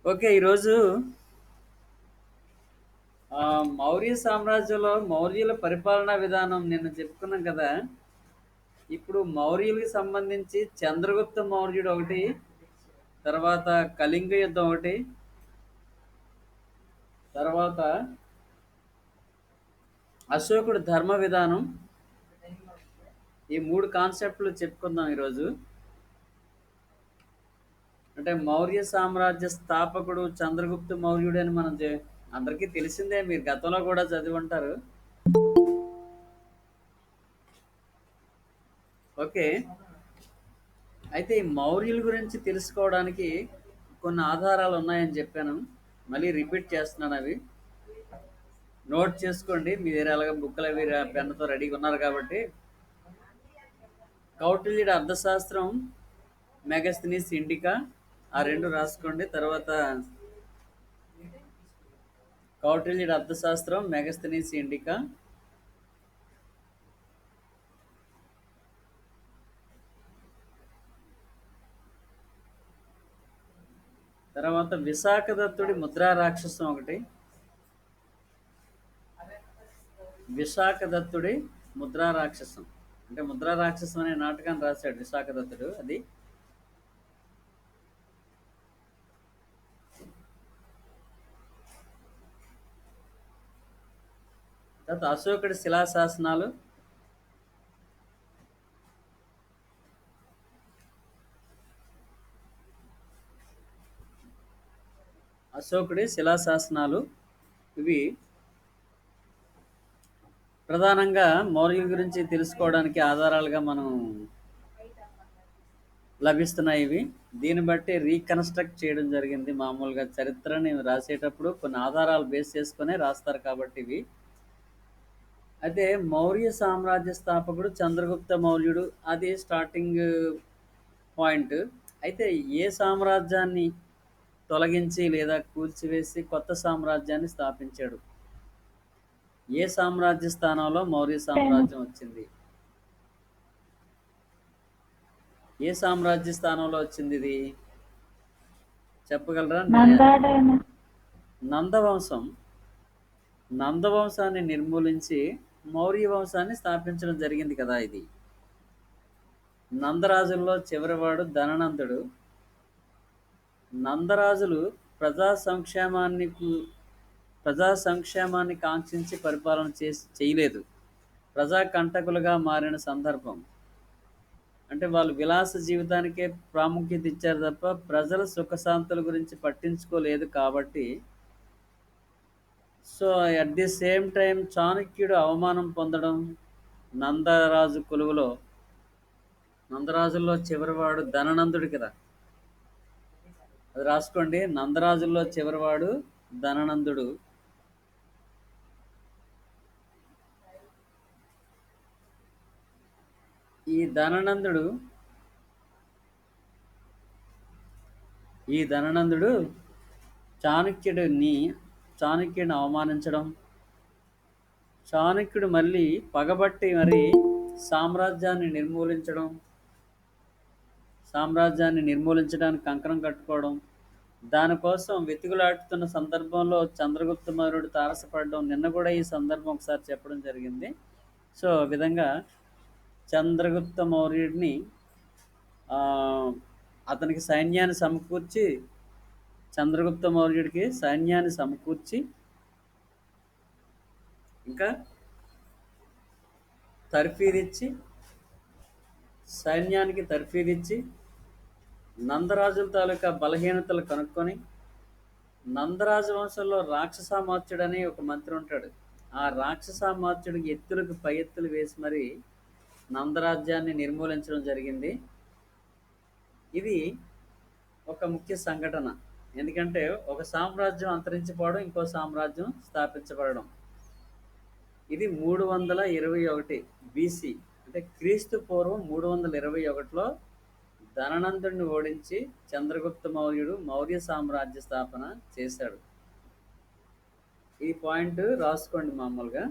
Okay. ఈరోజు మౌర్య సామ్రాజ్యంలో మౌర్యుల పరిపాలనా విధానం నిన్న చెప్పుకున్నాం కదా! ఇప్పుడు మౌర్యులకి సంబంధించి చంద్రగుప్త మౌర్యుడు ఒకటి, తర్వాత కళింగ యుద్ధం ఒకటి, తర్వాత అశోకుడు ధర్మ విధానం. ఈ 3 కాన్సెప్ట్‌లు చెప్పుకుందాం ఈరోజు. అంటే మౌర్య సామ్రాజ్య స్థాపకుడు చంద్రగుప్త మౌర్యుడు అని అందరికీ తెలిసిందే. మీరు గతంలో కూడా చదివుంటారు. ఓకే. అయితే ఈ మౌర్యుల గురించి తెలుసుకోవడానికి కొన్ని ఆధారాలు ఉన్నాయని చెప్పాను. మళ్ళీ రిపీట్ చేస్తున్నాను అవి. నోట్ చేసుకోండి. మీ దగ్గర ఎలాగ బుక్కులు అవి పెన్నుతో రెడీగా ఉన్నారు కాబట్టి. కౌటిల్యుడి అర్థశాస్త్రం, మెగస్తనీస్ ఇండికా, ఆ రెండు రాసుకోండి. తర్వాత కౌటిల్యుడి అర్థశాస్త్రం, మెగస్తనీస్ ఇండికా, తర్వాత విశాఖదత్తుడి ముద్రా రాక్షసం ఒకటి. విశాఖదత్తుడి ముద్రా రాక్షసం అంటే ముద్రా రాక్షసం అనే నాటకాన్ని రాశాడు విశాఖదత్తుడు. అది తర్వాత అశోకుడి శిలాశాసనాలు, అశోకుడి శిలాశాసనాలు ఇవి ప్రధానంగా మౌర్యుల గురించి తెలుసుకోవడానికి ఆధారాలుగా మనం లభిస్తున్నాయి. ఇవి దీన్ని బట్టి రీకన్స్ట్రక్ట్ చేయడం జరిగింది. మామూలుగా చరిత్రని రాసేటప్పుడు కొన్ని ఆధారాలు బేస్ చేసుకునే రాస్తారు కాబట్టి ఇవి. అయితే మౌర్య సామ్రాజ్య స్థాపకుడు చంద్రగుప్త మౌర్యుడు, అది స్టార్టింగ్ పాయింట్. అయితే ఏ సామ్రాజ్యాన్ని తొలగించి లేదా కూల్చివేసి కొత్త సామ్రాజ్యాన్ని స్థాపించాడు? ఏ సామ్రాజ్య స్థానంలో మౌర్య సామ్రాజ్యం వచ్చింది? ఏ సామ్రాజ్య స్థానంలో వచ్చింది ఇది? చెప్పగలరా? నందవంశం. నందవంశాన్ని నిర్మూలించి మౌర్య వంశాన్ని స్థాపించడం జరిగింది కదా. ఇది నందరాజుల్లో చివరివాడు ధననందుడు. నందరాజులు ప్రజా సంక్షేమాన్ని ప్రజా సంక్షేమాన్ని కాంక్షించి పరిపాలన చేయలేదు. ప్రజా కంటకులుగా మారిన సందర్భం. అంటే వాళ్ళు విలాస జీవితానికే ప్రాముఖ్యత ఇచ్చారు తప్ప ప్రజల సుఖశాంతుల గురించి పట్టించుకోలేదు కాబట్టి. So at the same time చాణక్యుడు అవమానం పొందడం. నందరాజు కొలువులో, నందరాజుల్లో చివరివాడు ధననందుడు కదా. అది రాసుకోండి. నందరాజుల్లో చివరివాడు ధననందుడు. ఈ ధననందుడు చాణక్యుడిని అవమానించడం, చాణక్యుడు మళ్ళీ పగబట్టి మరి సామ్రాజ్యాన్ని నిర్మూలించడానికి కంకణం కట్టుకోవడం, దానికోసం వెతుకులాడుతున్న సందర్భంలో చంద్రగుప్త మౌర్యుడు తారసపడడం. నిన్న కూడా ఈ సందర్భం ఒకసారి చెప్పడం జరిగింది. సో ఆ విధంగా చంద్రగుప్త మౌర్యుడిని అతనికి సైన్యాన్ని సమకూర్చి, చంద్రగుప్త మౌర్యుడికి సైన్యాన్ని సమకూర్చి, ఇంకా సైన్యానికి తర్ఫీదిచ్చి నందరాజుల తాలూకా బలహీనతలు కనుక్కొని, నందరాజు వంశంలో రాక్షసామాత్యుడు అని ఒక మంత్రి ఉంటాడు. ఆ రాక్షసామాత్యుడికి ఎత్తులకు పై ఎత్తులు వేసి మరి నందరాజ్యాన్ని నిర్మూలించడం జరిగింది. ఇది ఒక ముఖ్య సంఘటన. ఎందుకంటే ఒక సామ్రాజ్యం అంతరించిపోవడం, ఇంకో సామ్రాజ్యం స్థాపించబడడం. ఇది 321 బీసీ, అంటే క్రీస్తు పూర్వం 321లో ధననందుడిని ఓడించి చంద్రగుప్త మౌర్యుడు మౌర్య సామ్రాజ్య స్థాపన చేశాడు. ఈ పాయింట్ రాసుకోండి. మామూలుగా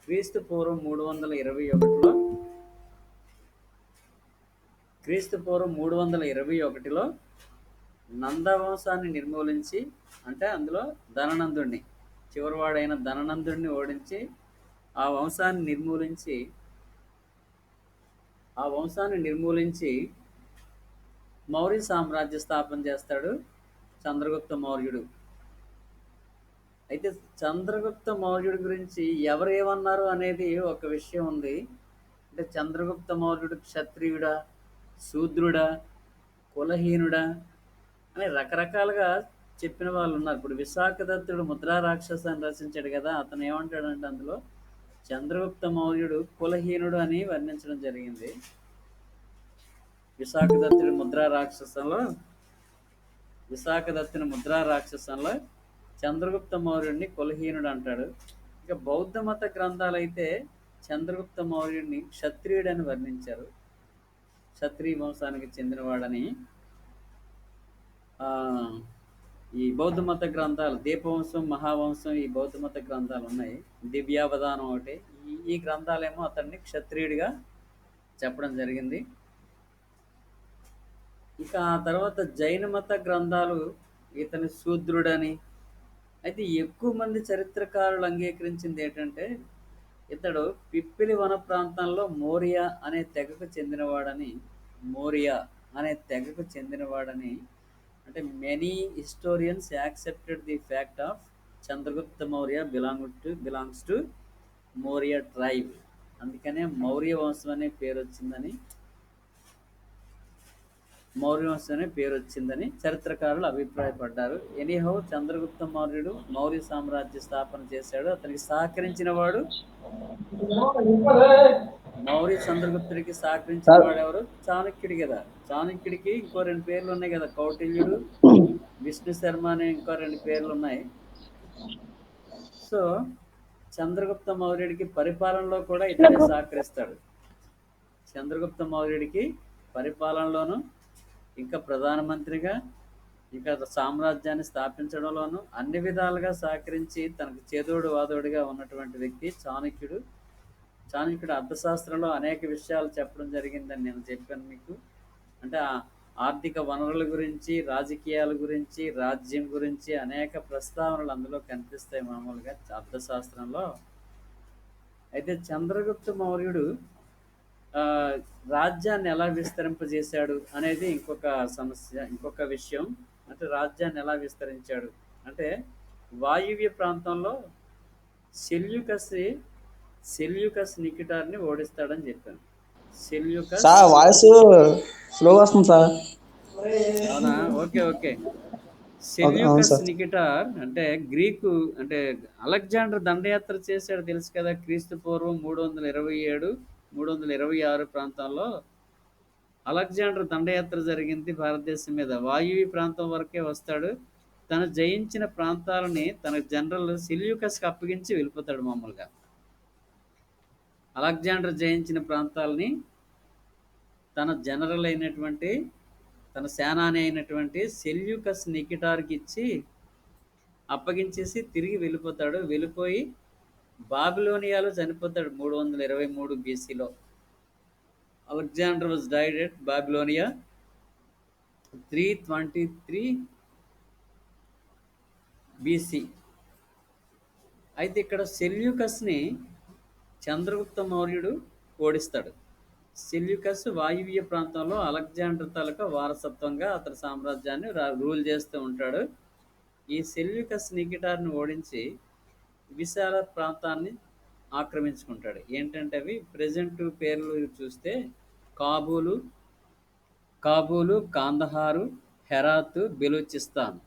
క్రీస్తు పూర్వం 321లో నందవంశాన్ని నిర్మూలించి, అంటే అందులో ధననందుడిని, చివరివాడైన ధననందుడిని ఓడించి ఆ వంశాన్ని నిర్మూలించి ఆ వంశాన్ని నిర్మూలించి మౌర్య సామ్రాజ్య స్థాపన చేస్తాడు చంద్రగుప్త మౌర్యుడు. అయితే చంద్రగుప్త మౌర్యుడి గురించి ఎవరు ఏమన్నారు అనేది ఒక విషయం ఉంది. అంటే చంద్రగుప్త మౌర్యుడు క్షత్రియుడా, శూద్రుడా, కులహీనుడా అని రకరకాలుగా చెప్పిన వాళ్ళు ఉన్నారు. ఇప్పుడు విశాఖదత్తుడు ముద్రా రాక్షసాన్ని రచించాడు కదా, అతను ఏమంటాడంటే అందులో చంద్రగుప్త మౌర్యుడు కులహీనుడు అని వర్ణించడం జరిగింది. విశాఖదత్తుడి ముద్రా రాక్షసంలో విశాఖదత్తుని ముద్రా రాక్షసంలో చంద్రగుప్త మౌర్యుడిని కులహీనుడు అంటాడు. ఇక బౌద్ధ మత గ్రంథాలైతే చంద్రగుప్త మౌర్యుడిని క్షత్రియుడని వర్ణించారు. క్షత్రియ వంశానికి చెందినవాడని. ఆ, ఈ బౌద్ధ మత గ్రంథాలు దీపవంశం, మహావంశం, ఈ బౌద్ధ మత గ్రంథాలు ఉన్నాయి. దివ్యావధానం ఒకటి. ఈ గ్రంథాలేమో అతన్ని క్షత్రియుడిగా చెప్పడం జరిగింది. ఇక ఆ తర్వాత జైన మత గ్రంథాలు ఇతని శూద్రుడని. అయితే ఎక్కువ మంది చరిత్రకారులు అంగీకరించింది ఏంటంటే ఇతడు పిప్పిలి వన ప్రాంతంలో మోరియా అనే తెగకు చెందినవాడని. మోరియా అనే తెగకు చెందినవాడని. అంటే many historians accepted the fact of Chandragupta Maurya belongs to Maurya tribe. అందుకనే మౌర్య వంశం అనే పేరు వచ్చిందని మౌర్యవంశం అనే పేరు వచ్చిందని చరిత్రకారులు అభిప్రాయపడ్డారు. ఎనీహౌ చంద్రగుప్త మౌర్యుడు మౌర్య సామ్రాజ్య స్థాపన చేశాడు. అతనికి సహకరించిన వాడు మౌర్య చంద్రగుప్తుడికి సహకరించిన సార్ వాడు ఎవరు? చాణక్యుడు కదా. చాణక్యుడికి ఇంకో 2 పేర్లు ఉన్నాయి కదా, కౌటిల్యుడు, విష్ణు శర్మ అనే ఇంకో 2 పేర్లు ఉన్నాయి. సో చంద్రగుప్త మౌర్యుడికి పరిపాలనలో కూడా ఇతడే సహకరిస్తాడు. చంద్రగుప్త మౌర్యుడికి పరిపాలనలోను, ఇంకా ప్రధానమంత్రిగా, ఇంకా సామ్రాజ్యాన్ని స్థాపించడంలోనూ అన్ని విధాలుగా సహకరించి తనకు చేదోడు వాదోడుగా ఉన్నటువంటి వ్యక్తి చాణక్యుడు. చాణక్యుడు అర్థశాస్త్రంలో అనేక విషయాలు చెప్పడం జరిగిందని నేను చెప్పాను మీకు. అంటే ఆర్థిక వనరుల గురించి, రాజకీయాల గురించి, రాజ్యం గురించి అనేక ప్రస్తావనలు అందులో కనిపిస్తాయి మామూలుగా అర్థశాస్త్రంలో. అయితే చంద్రగుప్త మౌర్యుడు ఆ, రాజ్యాన్ని ఎలా విస్తరింపజేశాడు అనేది ఇంకొక సమస్య, ఇంకొక విషయం. అంటే రాజ్యాన్ని ఎలా విస్తరించాడు అంటే వాయువ్య ప్రాంతంలో సెల్యూకస్ సెల్యూకస్ నికిటార్ని ఓడిస్తాడని చెప్పాను. సెల్యూకస్. సార్ వాయిస్ స్లో వస్తుంది సార్. అవునా? Okay, okay. అవును సెల్యూకస్ సార్. నికిటార్ అంటే గ్రీకు, అంటే అలెగ్జాండర్ దండయాత్ర చేశాడు తెలుసు కదా, క్రీస్తు పూర్వం 327 326 ప్రాంతాల్లో అలెగ్జాండర్ దండయాత్ర జరిగింది భారతదేశం మీద. వాయువ్య ప్రాంతం వరకే వస్తాడు. తను జయించిన ప్రాంతాలని తన జనరల్ సెల్యూకస్కి అప్పగించి వెళ్ళిపోతాడు మామూలుగా. అలెగ్జాండర్ జయించిన ప్రాంతాలని తన జనరల్ అయినటువంటి, తన సేనాని అయినటువంటి సెల్యూకస్ నికిటార్కి ఇచ్చి అప్పగించేసి తిరిగి వెళ్ళిపోతాడు. వెళ్ళిపోయి బాబిలోనియాలో చనిపోతాడు 323 బీసీలో. Alexander was died at Babylonia 323 BC. అయితే ఇక్కడ సెల్యూకస్ని చంద్రగుప్త మౌర్యుడు ఓడిస్తాడు. సెల్యూకస్ వాయువ్య ప్రాంతంలో అలెగ్జాండర్ తాలూకా వారసత్వంగా అతని సామ్రాజ్యాన్ని రూల్ చేస్తూ ఉంటాడు. ఈ సెల్యూకస్ నికిటార్ని ఓడించి విశాల ప్రాంతాన్ని ఆక్రమించుకుంటాడు. ఏంటంటే అవి ప్రజెంట్ పేర్లు చూస్తే కాబూలు, కాందహారు, హెరాత్, బెలూచిస్తాన్.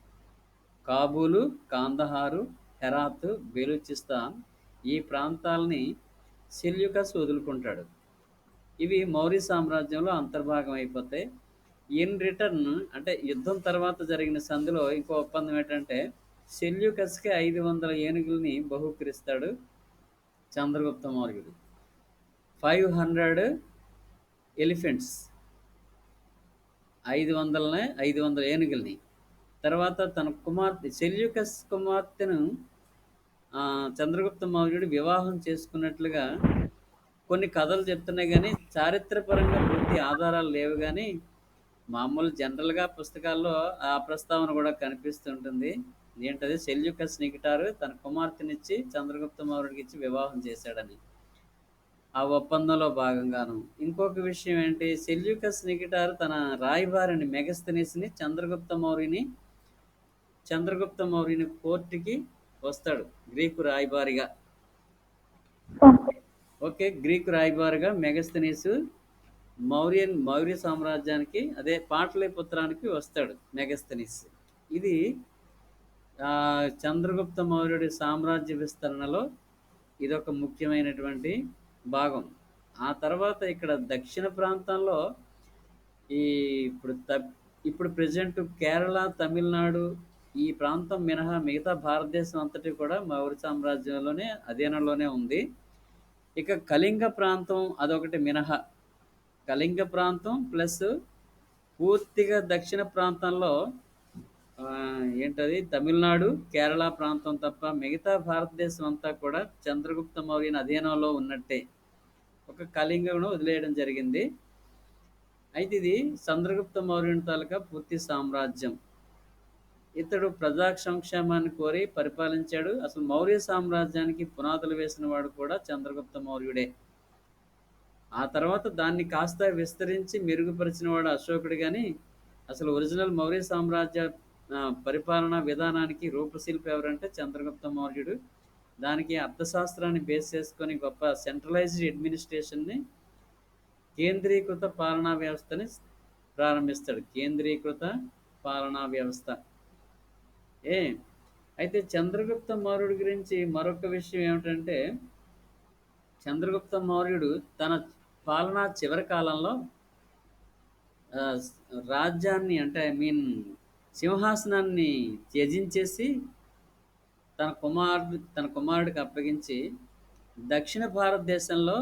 కాబూలు, కాందహారు, హెరాత్, బెలూచిస్తాన్ ఈ ప్రాంతాలని సెల్యూకస్ వదులుకుంటాడు. ఇవి మౌర్య సామ్రాజ్యంలో అంతర్భాగం అయిపోతాయి. ఇన్ రిటర్న్ అంటే యుద్ధం తర్వాత జరిగిన సంధిలో ఇంకో ఒప్పందం ఏంటంటే సెల్యూకస్కి 500 ఏనుగుల్ని బహూకరిస్తాడు చంద్రగుప్త మౌర్యుడు. 500 ఎలిఫెంట్స్, 500 ఏనుగుల్ని. తర్వాత తన కుమార్తె సెల్యూకస్ కుమార్తెను చంద్రగుప్త మౌర్యుడు వివాహం చేసుకున్నట్లుగా కొన్ని కథలు చెప్తున్నాయి, కానీ చారిత్రపరంగా పూర్తి ఆధారాలు లేవు. కానీ మామూలు జనరల్‌గా పుస్తకాల్లో ఆ ప్రస్తావన గూడా కనిపిస్తుంటుంది. ఏంటది సెల్యూకస్ నికేటారు తన కుమార్తెనిచ్చి చంద్రగుప్త మౌర్యుడికిచ్చి వివాహం చేశాడని. ఆ ఒప్పందంలో భాగంగాను. ఇంకొక విషయం ఏంటి సెల్యూకస్ నికేటారు తన రాయబారిని మెగస్తనీస్‌ని చంద్రగుప్త మౌర్యుని కోర్ట్‌కి వస్తాడు గ్రీకు రాయబారిగా. ఓకే. ఓకే. గ్రీకు రాయబారిగా మెగస్తనీసు మౌర్య సామ్రాజ్యానికి అదే పాటలీపుత్రానికి వస్తాడు మెగస్తనీస్. ఇది చంద్రగుప్త మౌర్యుడి సామ్రాజ్య విస్తరణలో ఇదొక ముఖ్యమైనటువంటి భాగం. ఆ తర్వాత ఇక్కడ దక్షిణ ప్రాంతంలో ఈ ఇప్పుడు ఇప్పుడు ప్రెజెంట్ కేరళ, తమిళనాడు ఈ ప్రాంతం మినహా మిగతా భారతదేశం అంతటి కూడా మౌర్య సామ్రాజ్యంలోనే అధీనంలోనే ఉంది. ఇక కళింగ ప్రాంతం అదొకటి మినహా. కళింగ ప్రాంతం ప్లస్ పూర్తిగా దక్షిణ ప్రాంతంలో ఏంటది తమిళనాడు, కేరళ ప్రాంతం తప్ప మిగతా భారతదేశం అంతా కూడా చంద్రగుప్త మౌర్యుని అధీనంలో ఉన్నట్టే. ఒక కళింగను వదిలేయడం జరిగింది. అయితే ఇది చంద్రగుప్త మౌర్యుని తాలూకా పూర్తి సామ్రాజ్యం. ఇతడు ప్రజా సంక్షేమాన్ని కోరి పరిపాలించాడు. అసలు మౌర్య సామ్రాజ్యానికి పునాదులు వేసిన వాడు కూడా చంద్రగుప్త మౌర్యుడే. ఆ తర్వాత దాన్ని కాస్త విస్తరించి మెరుగుపరిచిన వాడు అశోకుడు కానీ అసలు ఒరిజినల్ మౌర్య సామ్రాజ్య పరిపాలనా విధానానికి రూపశిల్పి ఎవరంటే చంద్రగుప్త మౌర్యుడు. దానికి అర్థశాస్త్రాన్ని బేస్ చేసుకొని గొప్ప సెంట్రలైజ్డ్ అడ్మినిస్ట్రేషన్ని కేంద్రీకృత పాలనా వ్యవస్థని ప్రారంభిస్తాడు. కేంద్రీకృత పాలనా వ్యవస్థ. ఏ అయితే చంద్రగుప్త మౌర్యుడి గురించి మరొక విషయం ఏమిటంటే చంద్రగుప్త మౌర్యుడు తన పాలనా చివరి కాలంలో రాజ్యాన్ని అంటే సింహాసనాన్ని త్యజించేసి తన కుమారుడికి అప్పగించి దక్షిణ భారతదేశంలో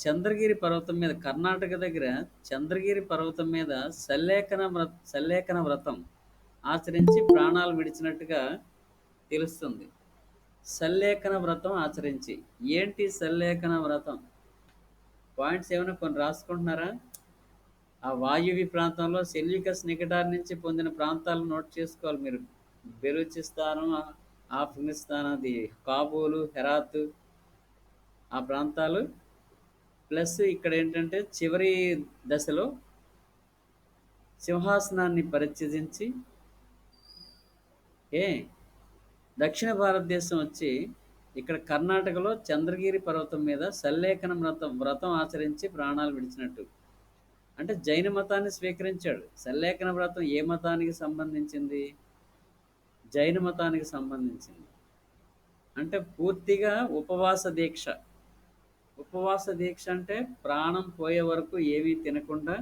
చంద్రగిరి పర్వతం మీద కర్ణాటక దగ్గర చంద్రగిరి పర్వతం మీద సల్లేఖన వ్రతం ఆచరించి ప్రాణాలు విడిచినట్టుగా తెలుస్తుంది. సల్లేఖన వ్రతం ఆచరించి ఏంటి సల్లేఖన వ్రతం? పాయింట్స్ ఏమైనా కొన్ని రాసుకుంటున్నారా? ఆ వాయువ్య ప్రాంతంలో సెల్యూకస్ నికేటార్ నుంచి పొందిన ప్రాంతాలను నోట్ చేసుకోవాలి మీరు. బెలూచిస్తాను, ఆఫ్ఘనిస్తాన్, అది కాబూలు, హెరాత్ ఆ ప్రాంతాలు. ప్లస్ ఇక్కడ ఏంటంటే చివరి దశలో సింహాసనాన్ని పరిత్యజించి దక్షిణ భారతదేశం వచ్చి ఇక్కడ కర్ణాటకలో చంద్రగిరి పర్వతం మీద సల్లేఖన వ్రతం ఆచరించి ప్రాణాలు విడిచినట్టు. అంటే జైన మతాన్ని స్వీకరించాడు. సల్లేఖన వ్రతం ఏ మతానికి సంబంధించింది? జైన మతానికి సంబంధించింది. అంటే పూర్తిగా ఉపవాస దీక్ష. ఉపవాస దీక్ష అంటే ప్రాణం పోయే వరకు ఏమీ తినకుండా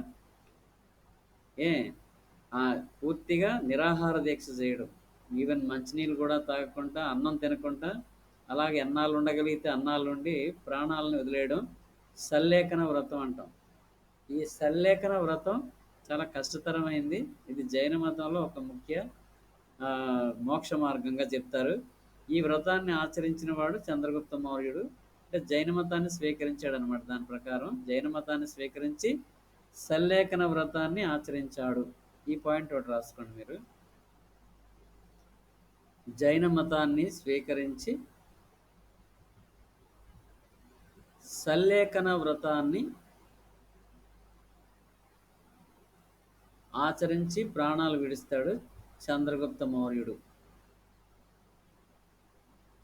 పూర్తిగా నిరాహార దీక్ష చేయడం. ఈవెన్ మంచినీళ్ళు కూడా తాగకుండా అన్నం తినకుండా అలాగే ఎన్నాళ్ళు ఉండగలిగితే అన్నాళ్ళు ఉండి ప్రాణాలను వదిలేయడం సల్లేఖన వ్రతం అంటాం. ఈ సల్లేఖన వ్రతం చాలా కష్టతరమైంది. ఇది జైన మతంలో ఒక ముఖ్య మోక్ష మార్గంగా చెప్తారు. ఈ వ్రతాన్ని ఆచరించిన వాడు చంద్రగుప్త మౌర్యుడు. అంటే జైన మతాన్ని స్వీకరించాడు అనమాట. దాని ప్రకారం జైన మతాన్ని స్వీకరించి సల్లేఖన వ్రతాన్ని ఆచరించాడు. ఈ పాయింట్ ఒకటి రాసుకోండి మీరు. జైన మతాన్ని స్వీకరించి సల్లేఖన వ్రతాన్ని ఆచరించి ప్రాణాలు విడుస్తాడు చంద్రగుప్త మౌర్యుడు.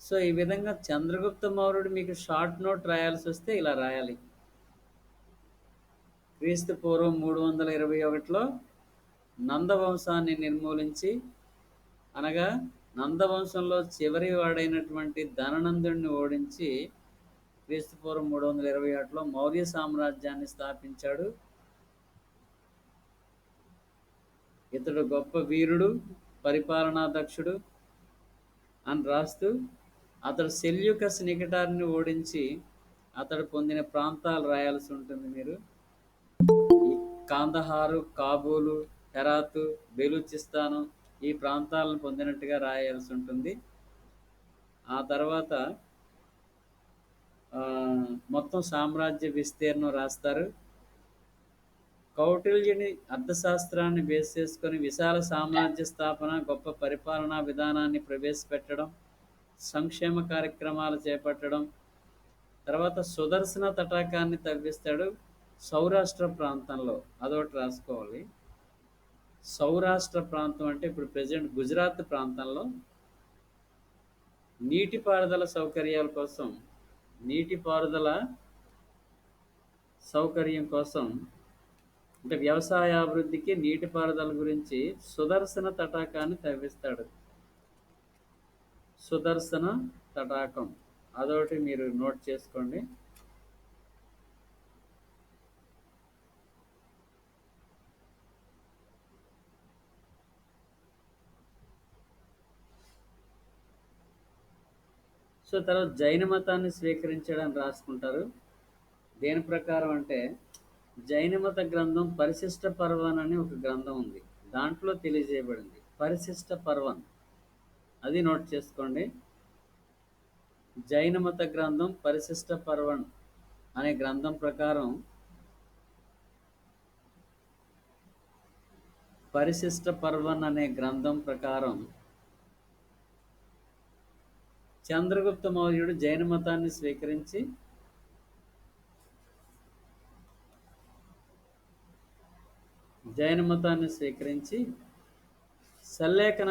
సో ఈ విధంగా చంద్రగుప్త మౌర్యుడు మీకు షార్ట్ నోట్ రాయాల్సి వస్తే ఇలా రాయాలి. క్రీస్తు పూర్వం 321లో నందవంశాన్ని నిర్మూలించి అనగా నందవంశంలో చివరి వాడైనటువంటి ధననందుడిని ఓడించి క్రీస్తు పూర్వం 321లో మౌర్య సామ్రాజ్యాన్ని స్థాపించాడు. ఇతడు గొప్ప వీరుడు, పరిపాలనా దక్షుడు అని రాస్తూ అతడు సెల్యూకస్ నికేటార్ని ఓడించి అతడు పొందిన ప్రాంతాలు రాయాల్సి ఉంటుంది మీరు. ఈ కాందహారు, కాబూలు, హెరాతు, బెలూచిస్తాను ఈ ప్రాంతాలను పొందినట్టుగా రాయాల్సి ఉంటుంది. ఆ తర్వాత మొత్తం సామ్రాజ్య విస్తీర్ణం రాస్తారు. కౌటిల్యుని అర్థశాస్త్రాన్ని బేస్ చేసుకొని విశాల సామ్రాజ్య స్థాపన, గొప్ప పరిపాలనా విధానాన్ని ప్రవేశపెట్టడం, సంక్షేమ కార్యక్రమాలు చేపట్టడం. తర్వాత సుదర్శన తటాకాన్ని తవ్విస్తాడు సౌరాష్ట్ర ప్రాంతంలో. అదొకటి రాసుకోవాలి. సౌరాష్ట్ర ప్రాంతం అంటే ఇప్పుడు ప్రెజెంట్ గుజరాత్ ప్రాంతంలో నీటిపారుదల సౌకర్యాల కోసం, నీటిపారుదల సౌకర్యం కోసం అంటే వ్యవసాయాభివృద్ధికి నీటిపారుదల గురించి సుదర్శన తటాకాన్ని తవ్విస్తాడు. సుదర్శన తటాకం అదొకటి మీరు నోట్ చేసుకోండి. సో తర్వాత జైన మతాన్ని స్వీకరించడానికి రాసుకుంటారు. దేని ప్రకారం అంటే జైన మత గ్రంథం పరిశిష్ట పర్వన్ అని ఒక గ్రంథం ఉంది. దాంట్లో తెలియజేయబడింది పరిశిష్ట పర్వన్. అది నోట్ చేసుకోండి. జైన మత గ్రంథం పరిశిష్ట పర్వన్ అనే గ్రంథం ప్రకారం, పరిశిష్ట పర్వన్ అనే గ్రంథం ప్రకారం చంద్రగుప్త మౌర్యుడు జైన మతాన్ని స్వీకరించి సల్లేఖన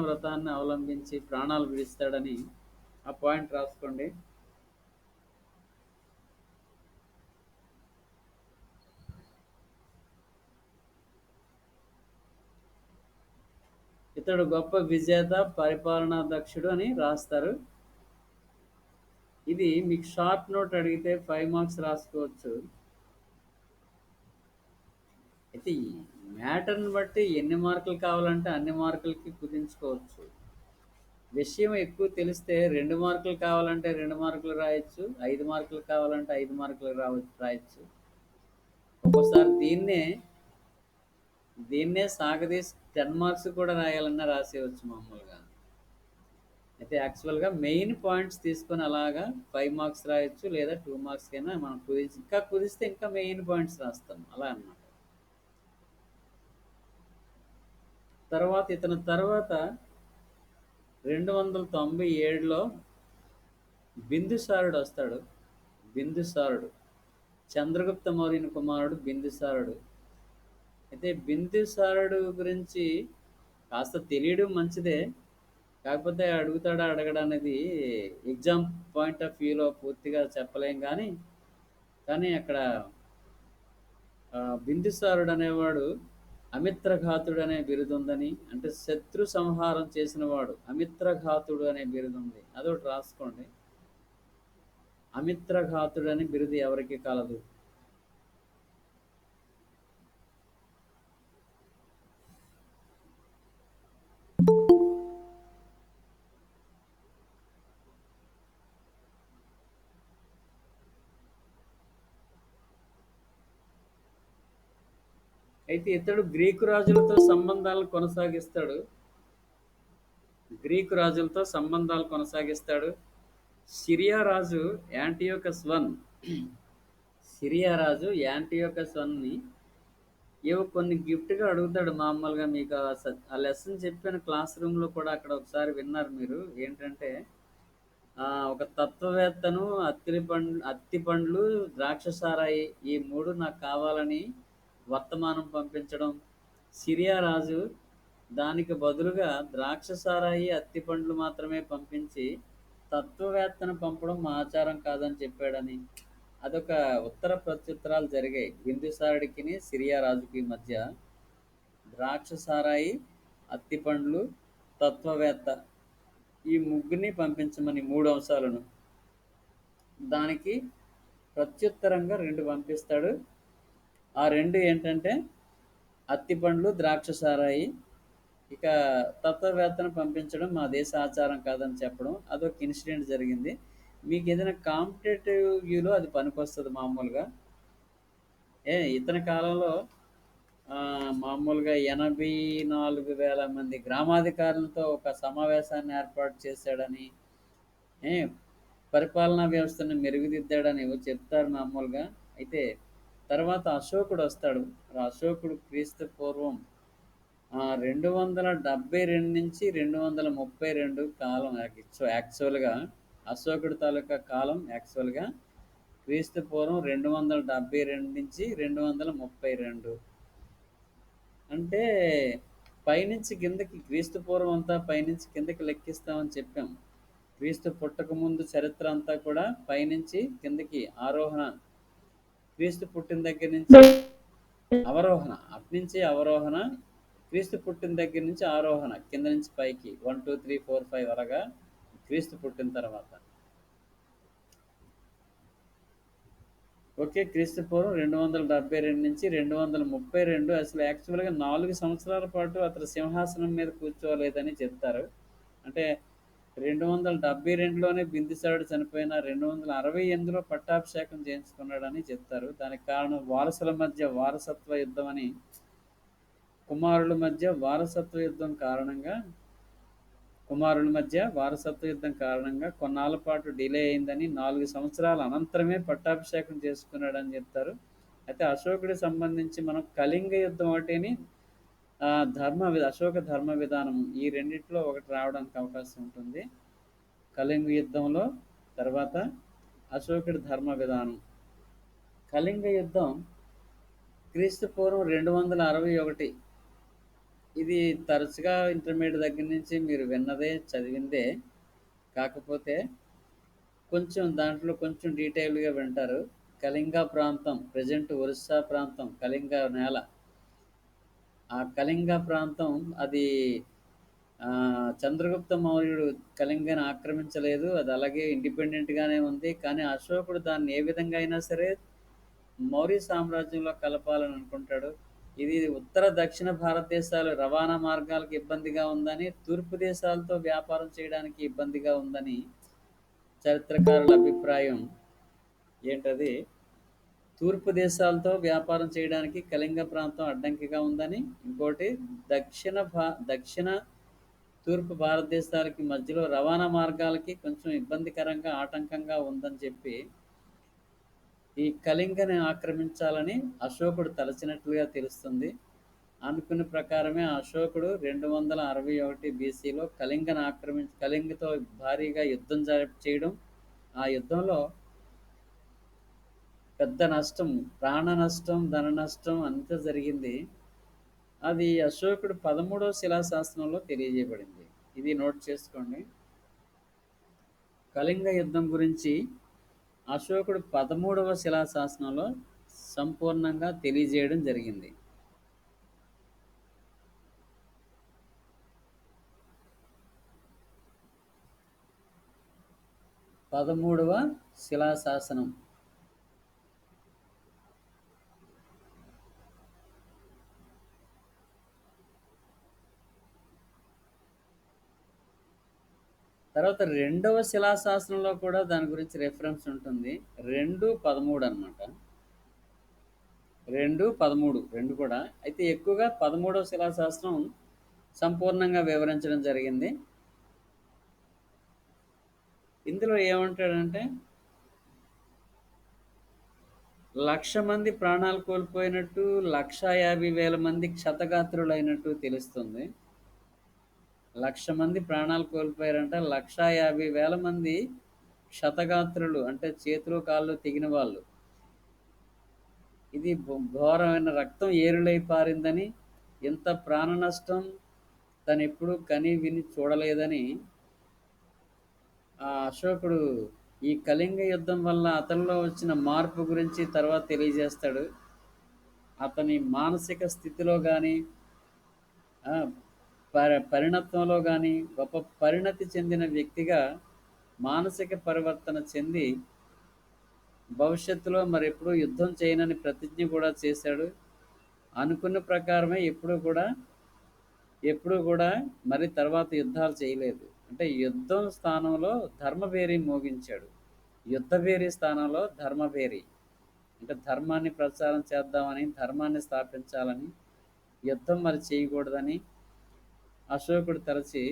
వ్రతాన్ని అవలంబించి ప్రాణాలు విడిస్తాడని ఆ పాయింట్ రాసుకోండి. ఇతడు గొప్ప విజేత, పరిపాలనా దక్షుడు అని రాస్తారు. ఇది మీకు షార్ట్ నోట్ అడిగితే 5 మార్క్స్ రాసుకోవచ్చు. అయితే ఈ మ్యాటర్ని బట్టి ఎన్ని మార్కులు కావాలంటే అన్ని మార్కులకి కుదించుకోవచ్చు. విషయం ఎక్కువ తెలిస్తే 2 మార్కులు కావాలంటే 2 మార్కులు రాయొచ్చు, 5 మార్కులు కావాలంటే 5 మార్కులు రాయొచ్చు. ఒక్కోసారి దీన్నే సాగదీసి 10 మార్క్స్ కూడా రాయాలన్నా రాసేయవచ్చు మామూలుగా. అయితే యాక్చువల్గా మెయిన్ పాయింట్స్ తీసుకొని అలాగా 5 మార్క్స్ రాయొచ్చు, లేదా 2 మార్క్స్ కైనా మనం కుదిస్తే ఇంకా మెయిన్ పాయింట్స్ రాస్తాం అలా అన్నమాట. ఇతని తర్వాత 297లో బిందుసారుడు వస్తాడు. బిందుసారుడు చంద్రగుప్త మౌర్యుని కుమారుడు బిందుసారుడు. అయితే బిందుసారుడు గురించి కాస్త తెలియడం మంచిదే. కాకపోతే అడుగుతాడా అడగడా అనేది ఎగ్జామ్ పాయింట్ ఆఫ్ వ్యూలో పూర్తిగా చెప్పలేం. కానీ అక్కడ బిందుసారుడు అనేవాడు అమిత్రఘాతుడు అనే బిరుదు ఉందని, అంటే శత్రు సంహారం చేసిన వాడు అమిత్రఘాతుడు అనే బిరుదు ఉంది. అదొకటి రాసుకోండి. అమిత్రఘాతుడు అనే బిరుదు ఎవరికి కలదు. అయితే ఇతడు గ్రీకు రాజులతో సంబంధాలను కొనసాగిస్తాడు. సిరియా రాజు యాంటియోకస్ వన్ని ఏవో కొన్ని గిఫ్ట్గా అడుగుతాడు. మామూలుగా మీకు ఆ లెసన్ చెప్పిన క్లాస్ రూమ్లో కూడా అక్కడ ఒకసారి విన్నారు మీరు. ఏంటంటే ఒక తత్వవేత్తను అత్తి పండ్లు ద్రాక్షసారాయి ఈ 3 నాకు కావాలని వర్తమానం పంపించడం. సిరియా రాజు దానికి బదులుగా ద్రాక్షసారాయి అత్తి పండ్లు మాత్రమే పంపించి తత్వవేత్తను పంపడం మా ఆచారం కాదని చెప్పాడని. అదొక ఉత్తర ప్రత్యుత్తరాలు జరిగాయి బిందుసారుడికి సిరియా రాజుకి మధ్య. ద్రాక్షసారాయి, అత్తి పండ్లు, తత్వవేత్త ఈ ముగ్గురిని పంపించమని 3 అంశాలను. దానికి ప్రత్యుత్తరంగా 2 పంపిస్తాడు. ఆ 2 ఏంటంటే అత్తి పండ్లు, ద్రాక్షసారాయి. ఇక తత్వవేత్తను పంపించడం మా దేశ ఆచారం కాదని చెప్పడం. అదొక ఇన్సిడెంట్ జరిగింది. మీకు ఏదైనా కాంపిటేటివ్ వ్యూలో అది పనికొస్తుంది మామూలుగా. ఇతని కాలంలో మామూలుగా 84,000 మంది గ్రామాధికారులతో ఒక సమావేశాన్ని ఏర్పాటు చేశాడని, పరిపాలనా వ్యవస్థను మెరుగుదిద్దాడని చెప్తారు మామూలుగా. అయితే తర్వాత అశోకుడు వస్తాడు. అశోకుడు క్రీస్తు పూర్వం 272 నుంచి 232 కాలం యాక్చువల్గా అశోకుడి తాలూకా కాలం యాక్చువల్గా క్రీస్తు పూర్వం 272 నుంచి 232. అంటే పైనుంచి కిందకి క్రీస్తు పూర్వం అంతా పైనుంచి కిందకి లెక్కిస్తామని చెప్పాం. క్రీస్తు పుట్టక ముందు చరిత్ర అంతా కూడా పైనుంచి కిందకి ఆరోహణ, క్రీస్తు పుట్టిన దగ్గర నుంచి అవరోహణ, అట్నుంచి అవరోహణ, క్రీస్తు పుట్టిన దగ్గర నుంచి ఆరోహణ, కింద నుంచి పైకి 1 2 3 4 5 అలాగా క్రీస్తు పుట్టిన తర్వాత. ఓకే, క్రీస్తు పూర్వం 272 నుంచి 232. అసలు యాక్చువల్గా 4 సంవత్సరాల పాటు అతను సింహాసనం మీద కూర్చోలేదని చెప్తారు. అంటే 272లోనే బిందుసారుడు చనిపోయిన 268లో పట్టాభిషేకం చేయించుకున్నాడని చెప్తారు. దానికి కారణం వారసుల మధ్య వారసత్వ యుద్ధం అని, కుమారుల మధ్య వారసత్వ యుద్ధం కారణంగా కొన్నాళ్ళ పాటు డిలే అయిందని, 4 సంవత్సరాల అనంతరమే పట్టాభిషేకం చేసుకున్నాడని చెప్తారు. అయితే అశోకుడికి సంబంధించి మనం కళింగ యుద్ధం ఒకటిని అశోక ధర్మ విధానం ఈ రెండిట్లో ఒకటి రావడానికి అవకాశం ఉంటుంది. కళింగ యుద్ధంలో తర్వాత అశోకుడి ధర్మ విధానం. కళింగ యుద్ధం క్రీస్తు పూర్వం 261. ఇది తరచుగా ఇంటర్మీడియట్ దగ్గర నుంచి మీరు విన్నదే, చదివిందే. కాకపోతే దాంట్లో కొంచెం డీటెయిల్గా వింటారు. కళింగ ప్రాంతం, ప్రజెంట్ ఒరిస్సా ప్రాంతం, కళింగ నేల. ఆ కళింగ ప్రాంతం అది చంద్రగుప్త మౌర్యుడు కళింగని ఆక్రమించలేదు. అది అలాగే ఇండిపెండెంట్గానే ఉంది. కానీ అశోకుడు దాన్ని ఏ విధంగా అయినా సరే మౌర్య సామ్రాజ్యంలో కలపాలని అనుకుంటాడు. ఇది ఉత్తర దక్షిణ భారతదేశాలు రవాణా మార్గాలకు ఇబ్బందిగా ఉందని, తూర్పు దేశాలతో వ్యాపారం చేయడానికి ఇబ్బందిగా ఉందని చరిత్రకారుల అభిప్రాయం. ఏంటది? తూర్పు దేశాలతో వ్యాపారం చేయడానికి కళింగ ప్రాంతం అడ్డంకిగా ఉందని, ఇంకోటి దక్షిణ తూర్పు భారతదేశాలకి మధ్యలో రవాణా మార్గాలకి కొంచెం ఇబ్బందికరంగా, ఆటంకంగా ఉందని చెప్పి ఈ కళింగని ఆక్రమించాలని అశోకుడు తలచినట్లుగా తెలుస్తుంది. అనుకున్న ప్రకారమే అశోకుడు 261 బీసీలో కళింగతో భారీగా యుద్ధం చేయడం. ఆ యుద్ధంలో పెద్ద నష్టం, ప్రాణ నష్టం, ధన నష్టం అంతా జరిగింది. అది అశోకుడు 13వ శిలాశాసనంలో తెలియజేయబడింది. ఇది నోట్ చేసుకోండి. కళింగ యుద్ధం గురించి అశోకుడు 13వ శిలాశాసనంలో సంపూర్ణంగా తెలియజేయడం జరిగింది. పదమూడవ శిలాశాసనం. తర్వాత 2వ శిలాశాసనంలో కూడా దాని గురించి రెఫరెన్స్ ఉంటుంది. 2:13 అనమాట. 2:13 రెండు కూడా. అయితే ఎక్కువగా 13వ శిలాశాసనం సంపూర్ణంగా వివరించడం జరిగింది. ఇందులో ఏమంటాడంటే 1,00,000 మంది ప్రాణాలు కోల్పోయినట్టు, 1,50,000 మంది క్షతగాత్రులైనట్టు తెలుస్తుంది. 1,00,000 మంది ప్రాణాలు కోల్పోయారంట, 1,50,000 మంది క్షతగాత్రులు అంటే చేతులు కాళ్ళు తెగిన వాళ్ళు. ఇది ఘోరమైన రక్తం ఏరులై పారిందని, ఇంత ప్రాణ నష్టం తను ఎప్పుడు కని విని చూడలేదని అశోకుడు ఈ కళింగ యుద్ధం వల్ల అతనిలో వచ్చిన మార్పు గురించి తర్వాత తెలియజేస్తాడు. అతని మానసిక స్థితిలో కానీ, పరిణత్వంలో కానీ గొప్ప పరిణతి చెందిన వ్యక్తిగా మానసిక పరివర్తన చెంది భవిష్యత్తులో మరెప్పుడు యుద్ధం చేయనని ప్రతిజ్ఞ కూడా చేశాడు. అనుకున్న ప్రకారమే ఎప్పుడు కూడా మరి తర్వాత యుద్ధాలు చేయలేదు. అంటే యుద్ధం స్థానంలో ధర్మభేరి మోగించాడు. యుద్ధభేరి స్థానంలో ధర్మభేరి, అంటే ధర్మాన్ని ప్రచారం చేద్దామని, ధర్మాన్ని స్థాపించాలని, యుద్ధం మరి చేయకూడదని అశోకుడు తలచి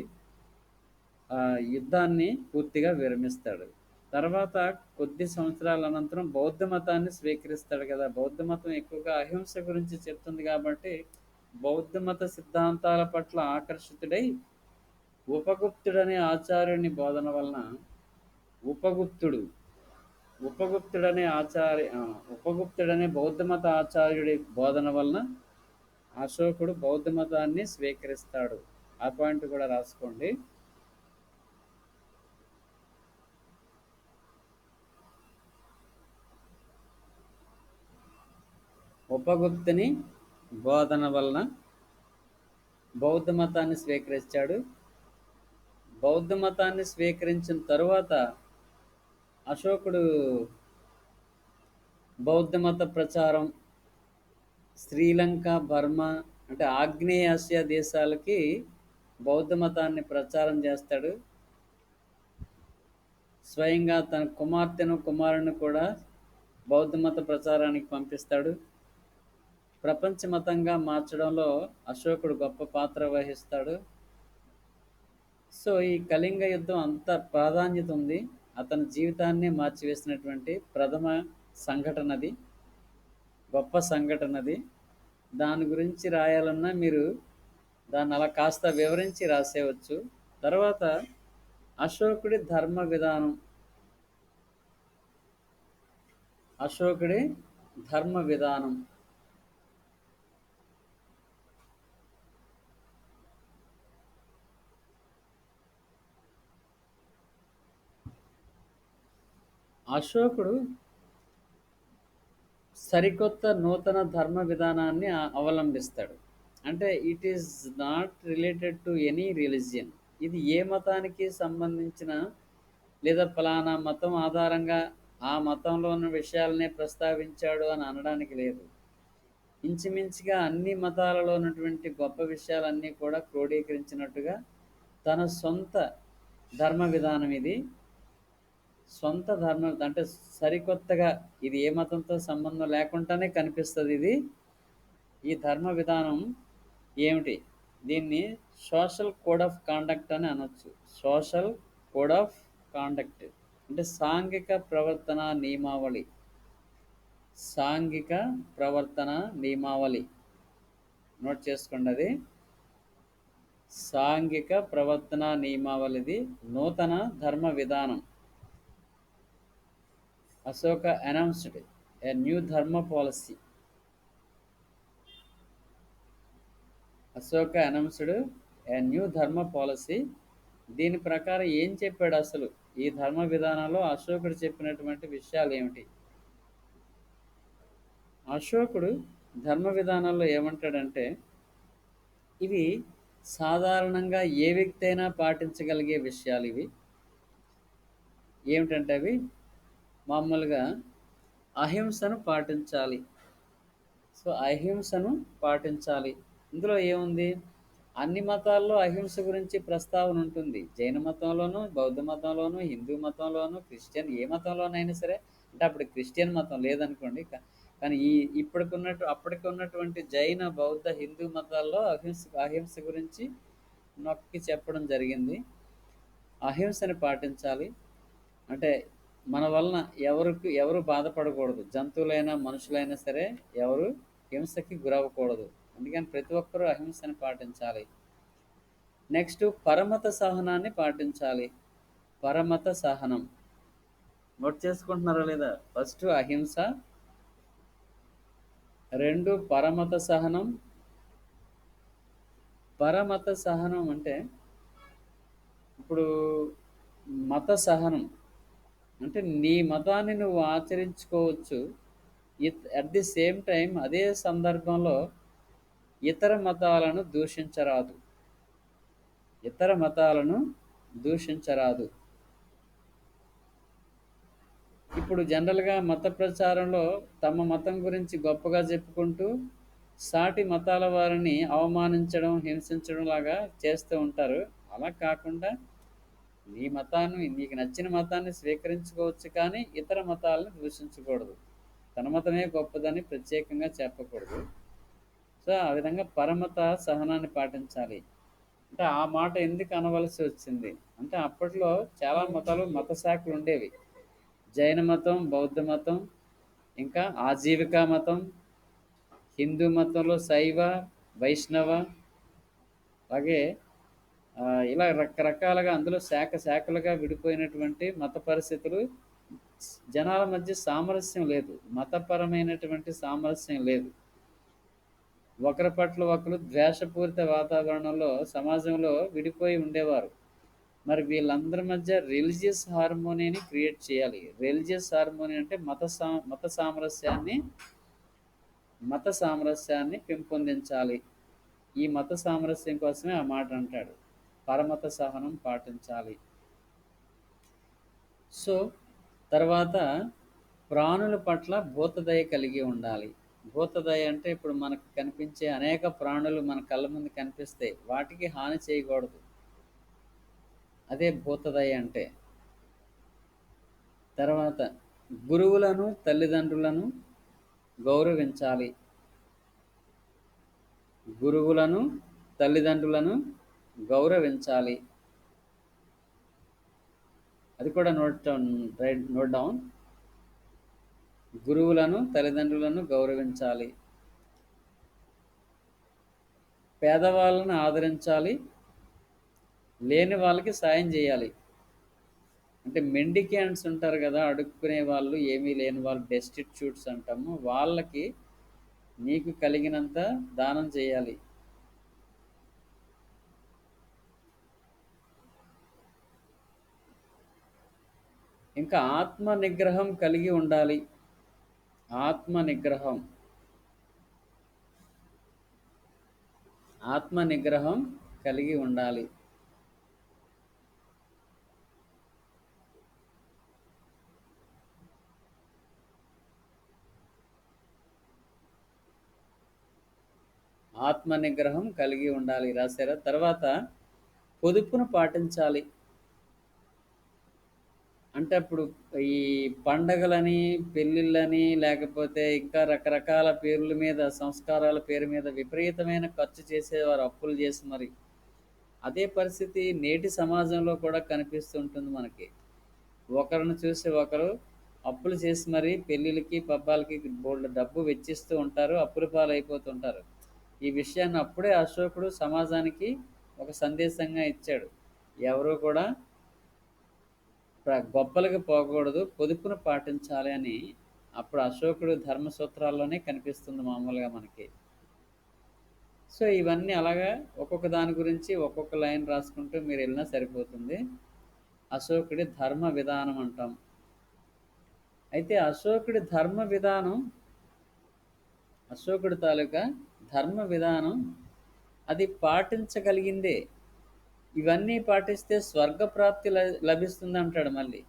యుద్ధాన్ని పూర్తిగా విరమిస్తాడు. తర్వాత కొద్ది సంవత్సరాల అనంతరం బౌద్ధ మతాన్ని స్వీకరిస్తాడు కదా. బౌద్ధ మతం ఎక్కువగా అహింస గురించి చెప్తుంది కాబట్టి బౌద్ధ మత సిద్ధాంతాల పట్ల ఆకర్షితుడై ఉపగుప్తుడనే ఆచార్యుని బోధన వలన ఉపగుప్తుడు ఉపగుప్తుడనే ఉపగుప్తుడనే బౌద్ధ మత ఆచార్యుడి బోధన వలన అశోకుడు బౌద్ధ మతాన్ని స్వీకరిస్తాడు. ఆ పాయింట్ కూడా రాసుకోండి. ఉపగుప్తుని బోధన వలన బౌద్ధ మతాన్ని స్వీకరించాడు. బౌద్ధ మతాన్ని స్వీకరించిన తరువాత అశోకుడు బౌద్ధ మత ప్రచారం శ్రీలంక, బర్మా అంటే ఆగ్నేయ ఆసియా దేశాలకి బౌద్ధ మతాన్ని ప్రచారం చేస్తాడు. స్వయంగా తన కుమార్తెను, కుమారుని కూడా బౌద్ధ మత ప్రచారానికి పంపిస్తాడు. ప్రపంచ మతంగా మార్చడంలో అశోకుడు గొప్ప పాత్ర వహిస్తాడు. సో ఈ కళింగ యుద్ధం అంత ప్రాధాన్యత ఉంది. అతని జీవితాన్ని మార్చివేసినటువంటి ప్రథమ సంఘటనది, గొప్ప సంఘటనది. దాని గురించి రాయాలన్నా మీరు దాన్ని అలా కాస్త వివరించి రాసేయవచ్చు. తర్వాత అశోకుడి ధర్మ విధానం. అశోకుడి ధర్మ విధానం అశోకుడు సరికొత్త నూతన ధర్మ విధానాన్ని అవలంబిస్తాడు. అంటే it is not related to any religion. ఇది ఏ మతానికి సంబంధించిన లేదా ఫలానా మతం ఆధారంగా ఆ మతంలో ఉన్న విషయాలనే ప్రస్తావించాడు అని అనడానికి లేదు. ఇంచుమించుగా అన్ని మతాలలో ఉన్నటువంటి గొప్ప విషయాలన్నీ కూడా క్రోడీకరించినట్టుగా తన సొంత ధర్మ విధానం ఇది. సొంత ధర్మం అంటే సరికొత్తగా ఇది ఏ మతంతో సంబంధం లేకుండానే కనిపిస్తుంది. ఈ ధర్మ విధానం ఏమిటి? దీన్ని సోషల్ కోడ్ ఆఫ్ కాండక్ట్ అని అనొచ్చు. సోషల్ కోడ్ ఆఫ్ కాండక్ట్ అంటే సాంఘిక ప్రవర్తన నియమావళి. సాంఘిక ప్రవర్తన నియమావళి నోట్ చేసుకోండి. అది సాంఘిక ప్రవర్తన నియమావళిది నూతన ధర్మ విధానం. Ashoka announced a new dharma policy. Ashoka announced a new ధర్మ పాలసీ. దీని ప్రకారం ఏం చెప్పాడు? అసలు ఈ ధర్మ విధానంలో అశోకుడు చెప్పినటువంటి విషయాలు ఏమిటి? అశోకుడు ధర్మ విధానంలో ఏమంటాడంటే, ఇవి సాధారణంగా ఏ వ్యక్తి అయినా పాటించగలిగే విషయాలు. ఇవి ఏమిటంటే అవి మామూలుగా అహింసను పాటించాలి. సో అహింసను పాటించాలి. ఇందులో ఏముంది? అన్ని మతాల్లో అహింస గురించి ప్రస్తావన ఉంటుంది. జైన మతంలోను, బౌద్ధ మతంలోను, హిందూ మతంలోను, క్రిస్టియన్ ఏ మతంలోనైనా సరే. అంటే అప్పుడు క్రిస్టియన్ మతం లేదనుకోండి, కానీ అప్పటికి ఉన్నటువంటి జైన, బౌద్ధ, హిందూ మతాల్లో అహింస గురించి నొక్కి చెప్పడం జరిగింది. అహింసని పాటించాలి. అంటే మన వలన ఎవరు బాధపడకూడదు. జంతువులైనా మనుషులైనా సరే ఎవరు హింసకి గురవ్వకూడదు. అందుకని ప్రతి ఒక్కరూ అహింసని పాటించాలి. నెక్స్ట్ పరమత సహనాన్ని పాటించాలి. పరమత సహనం నోట్ చేసుకుంటున్నారా లేదా? ఫస్ట్ అహింస, 2 పరమత సహనం. పరమత సహనం అంటే ఇప్పుడు మత సహనం అంటే నీ మతాన్ని నువ్వు ఆచరించుకోవచ్చు. అట్ ది సేమ్ టైం అదే సందర్భంలో ఇతర మతాలను దూషించరాదు. ఇతర మతాలను దూషించరాదు. ఇప్పుడు జనరల్గా మత ప్రచారంలో తమ మతం గురించి గొప్పగా చెప్పుకుంటూ సాటి మతాల వారిని అవమానించడం, హింసించడం లాగా చేస్తూ ఉంటారు. అలా కాకుండా నీకు నచ్చిన మతాన్ని స్వీకరించుకోవచ్చు, కానీ ఇతర మతాలను దూషించకూడదు. తన మతమే గొప్పదని ప్రత్యేకంగా చెప్పకూడదు. సో ఆ విధంగా పరమత సహనాన్ని పాటించాలి. అంటే ఆ మాట ఎందుకు అనవలసి వచ్చింది అంటే అప్పట్లో చాలా మతాలు, మత శాఖలు ఉండేవి. జైన మతం, బౌద్ధ మతం, ఇంకా ఆజీవికా మతం, హిందూ మతంలో శైవ, వైష్ణవ, అలాగే ఇలా రకరకాలుగా అందులో శాఖలుగా విడిపోయినటువంటి మత పరిస్థితులు. జనాల మధ్య సామరస్యం లేదు, మతపరమైనటువంటి సామరస్యం లేదు. ఒకరి పట్ల ఒకరు ద్వేషపూరిత వాతావరణంలో సమాజంలో విడిపోయి ఉండేవారు. మరి వీళ్ళందరి మధ్య రిలీజియస్ హార్మోనీని క్రియేట్ చేయాలి. రిలీజియస్ హార్మోనీ అంటే మత సామరస్యాన్ని పెంపొందించాలి. ఈ మత సామరస్యం కోసమే ఆ మాట అంటాడు, పరమత సహనం పాటించాలి. సో తర్వాత ప్రాణుల పట్ల భూతదయ కలిగి ఉండాలి. భూతదయ అంటే ఇప్పుడు మనకు కనిపించే అనేక ప్రాణులు మన కళ్ళ ముందు కనిపిస్తాయి, వాటికి హాని చేయకూడదు. అదే భూతదయ అంటే. తర్వాత గురువులను, తల్లిదండ్రులను గౌరవించాలి. గురువులను, తల్లిదండ్రులను గౌరవించాలి. అది కూడా నోట్ డౌన్. గురువులను, తల్లిదండ్రులను గౌరవించాలి. పేదవాళ్ళను ఆదరించాలి, లేని వాళ్ళకి సాయం చేయాలి. అంటే మెండిక్యాంట్స్ ఉంటారు కదా, అడుక్కునే వాళ్ళు, ఏమీ లేని వాళ్ళు, డెస్టిట్యూట్స్ అంటాము, వాళ్ళకి నీకు కలిగినంత దానం చేయాలి. ఇంకా ఆత్మ నిగ్రహం కలిగి ఉండాలి. ఆత్మ నిగ్రహం కలిగి ఉండాలి. ఆత్మ నిగ్రహం కలిగి ఉండాలి రాశారా. తర్వాత పొదుపును పాటించాలి. అంటే అప్పుడు ఈ పండగలని, పెళ్ళిళ్ళని, లేకపోతే ఇంకా రకరకాల పేర్ల మీద, సంస్కారాల పేరు మీద విపరీతమైన ఖర్చు చేసేవారు, అప్పులు చేసి మరి. అదే పరిస్థితి నేటి సమాజంలో కూడా కనిపిస్తుంటుంది మనకి. ఒకరిని చూసి ఒకరు అప్పులు చేసి మరి పెళ్ళిళ్ళకి, పబ్బాలకి బోల్డ్ డబ్బు వెచ్చిస్తూ ఉంటారు, అప్పుల పాలైపోతుంటారు. ఈ విషయాన్ని అప్పుడే అశోకుడు సమాజానికి ఒక సందేశంగా ఇచ్చాడు. ఎవరు కూడా గొప్పలకి పోకూడదు, పొదుపును పాటించాలి అని అప్పుడు అశోకుడు ధర్మసూత్రాల్లోనే కనిపిస్తుంది మామూలుగా మనకి. సో ఇవన్నీ అలాగా ఒక్కొక్క దాని గురించి ఒక్కొక్క లైన్ రాసుకుంటూ మీరు వెళ్ళినా సరిపోతుంది. అశోకుడి ధర్మ విధానం అంటాం. అయితే అశోకుడి తాలూకా ధర్మ విధానం అది పాటించగలిగిందే. ఇవన్నీ పాటిస్తే స్వర్గప్రాప్తి లభిస్తుంది అంటాడు. మళ్ళీ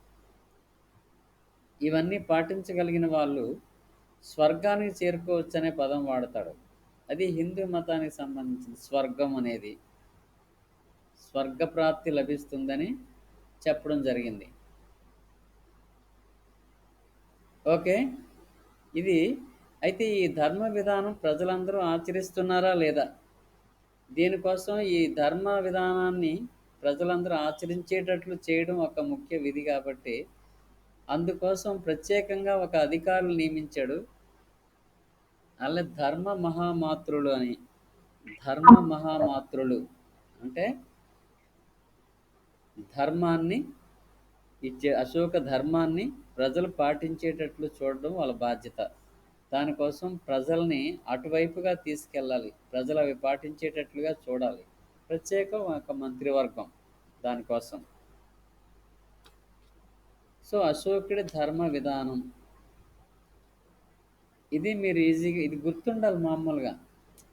ఇవన్నీ పాటించగలిగిన వాళ్ళు స్వర్గానికి చేరుకోవచ్చు అనే పదం వాడతాడు. అది హిందూ మతానికి సంబంధించింది. స్వర్గం అనేది స్వర్గప్రాప్తి లభిస్తుందని చెప్పడం జరిగింది. ఓకే, ఇది అయితే ఈ ధర్మ విధానం ప్రజలందరూ ఆచరిస్తున్నారా లేదా? దీనికోసం ఈ ధర్మ విధానాన్ని ప్రజలందరూ ఆచరించేటట్లు చేయడం ఒక ముఖ్య విధి కాబట్టి అందుకోసం ప్రత్యేకంగా ఒక అధికారులు నియమించాడు. అలా ధర్మ మహామాత్రులు అని. ధర్మ మహామాత్రులు అంటే ధర్మాన్ని ఇచ్చే, అశోక ధర్మాన్ని ప్రజలు పాటించేటట్లు చూడడం వాళ్ళ బాధ్యత. దానికోసం ప్రజల్ని అటువైపుగా తీసుకెళ్ళాలి, ప్రజలు అవి పాటించేటట్లుగా చూడాలి. ప్రత్యేక ఒక మంత్రివర్గం దానికోసం. సో అశోకుడి ధర్మ విధానం ఇది మీరు ఈజీగా ఇది గుర్తుండాలి మామూలుగా.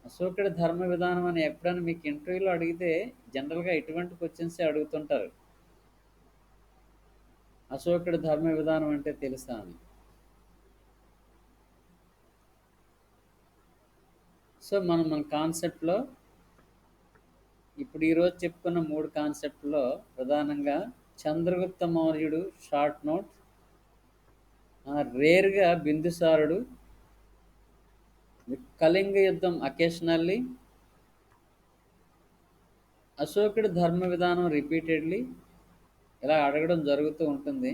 అశోకుడి ధర్మ విధానం అని ఎప్పుడైనా మీకు ఇంటర్వ్యూలో అడిగితే జనరల్గా ఇటువంటి క్వశ్చన్సే అడుగుతుంటారు. అశోకుడి ధర్మ విధానం అంటే తెలుసా అని. సో మన కాన్సెప్ట్లో ఇప్పుడు ఈరోజు చెప్పుకున్న 3 కాన్సెప్ట్లో ప్రధానంగా చంద్రగుప్త మౌర్యుడు షార్ట్ నోట్, రేర్గా బిందుసారుడు, కళింగ యుద్ధం అకేషనల్లీ, అశోకుడి ధర్మ విధానం రిపీటెడ్లీ ఇలా అడగడం జరుగుతూ ఉంటుంది.